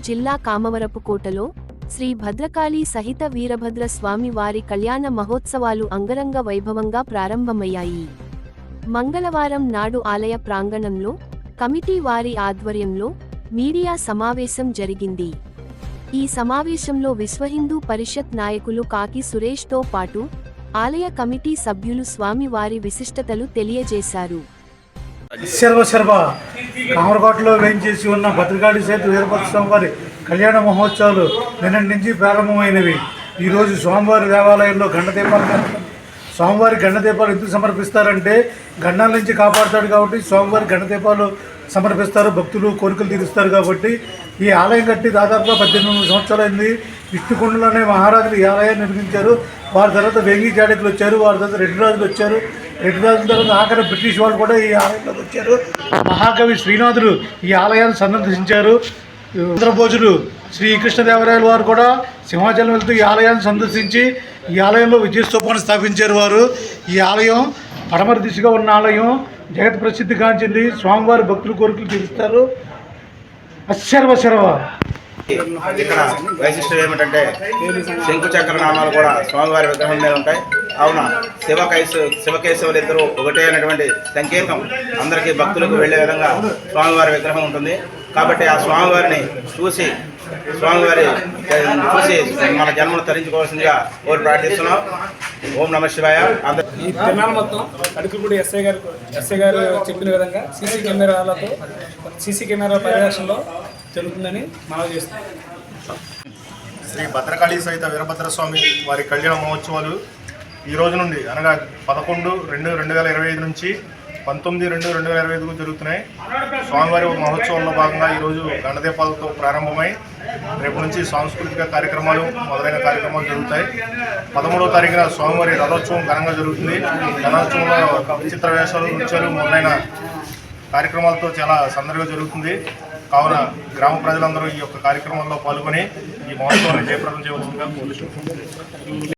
జిల్లా కామవరపుకోటలో శ్రీ భద్రకాళి సహిత వీరభద్ర స్వామి వారి కళ్యాణ మహోత్సవాలు అంగరంగ వైభవంగా ప్రారంభమయ్యాయి. మంగళవారం నాడు ఆలయ ప్రాంగణంలో కమిటీ వారి ఆధ్వర్యంలో మీడియా సమావేశం జరిగింది. ఈ సమావేశంలో విశ్వహిందూ పరిషత్ నాయకులు కాకి సురేష్తో పాటు ఆలయ కమిటీ సభ్యులు స్వామి వారి విశిష్టతలు తెలియజేశారు. కామరకోటలో వేయించేసి ఉన్న భద్రకాళి సహిత వీరభద్ర స్వామి వారి కళ్యాణ మహోత్సవాలు నిన్నటి నుంచి ప్రారంభమైనవి. ఈరోజు స్వామివారి దేవాలయంలో స్వామివారి గండదీపాలు ఎందుకు సమర్పిస్తారంటే గండాల నుంచి కాపాడుతాడు కాబట్టి స్వామివారి గండదీపాలు సమర్పిస్తారు. భక్తులు కోరికలు తీరుస్తారు కాబట్టి ఈ ఆలయం కట్టి దాదాపుగా 18 సంవత్సరాలైంది. విష్ణుకుండలోనే మహారాజులు ఈ ఆలయాన్ని నిర్మించారు. వారి తర్వాత వేంగి జాడకులు వచ్చారు. వారి తర్వాత రెడ్డి రాజులు వచ్చారు. రెడ్డి రాజుల తర్వాత ఆఖరి బ్రిటిష్ వాళ్ళు కూడా ఈ ఆలయంలోకి వచ్చారు. మహాకవి శ్రీనాథుడు ఈ ఆలయాన్ని సందర్శించారు. ఆంధ్రభోజులు శ్రీకృష్ణదేవరాయల వారు కూడా సింహాచలం వెళ్తూ ఈ ఆలయాన్ని సందర్శించి ఈ ఆలయంలో విజయస్తూపాన్ని స్థాపించారు. వారు ఈ ఆలయం పడమర దిశగా ఉన్న ఆలయం జగత్ ప్రసిద్ధి కాంచింది. స్వామివారి భక్తులు కోరికలు తీరుస్తారు. ఇక్కడ వైశిష్టం ఏమిటంటే శంకుచక్ర నామాలు కూడా స్వామివారి విగ్రహం మీద ఉంటాయి. అవున శివకేశవులు ఇద్దరు ఒకటే అనేటువంటి సంకేతం అందరికీ భక్తులకు వెళ్లే విధంగా స్వామివారి విగ్రహం ఉంటుంది. కాబట్టి ఆ స్వామివారిని చూసి మన జన్మను తరించుకోవాల్సిందిగా కోరి ప్రార్థిస్తున్నాం. ఓం నమః శివాయ. ఈ తిరునాళ్ళ మొత్తం అడుగుపూడి ఎస్ఐ గారు చెప్పిన విధంగా సీసీ కెమెరా పరిరక్షణలో జరుగుతుందని మనవి చేస్తున్నాం. శ్రీ భద్రకాళి సహిత వీరభద్ర స్వామి వారి కళ్యాణ మహోత్సవాలు ఈ రోజు నుండి అనగా 11/2/2025 నుంచి 19/2/2025 జరుగుతున్నాయి. స్వామివారి మహోత్సవంలో భాగంగా ఈరోజు గండదీపాలతో ప్రారంభమై రేపు నుంచి సాంస్కృతిక కార్యక్రమాలు మొదలైన కార్యక్రమాలు జరుగుతాయి. 13వ తారీఖున స్వామివారి రథోత్సవం ఘనంగా జరుగుతుంది. రథోత్సవంలో విచిత్ర వేషాలు, నృత్యాలు మొదలైన కార్యక్రమాలతో చాలా సందడిగా జరుగుతుంది. కావున గ్రామ ప్రజలందరూ ఈ యొక్క కార్యక్రమంలో పాల్గొని ఈ మహోత్సవాన్ని జయప్రదం చేయవలసిందిగా కోరుతున్నాను.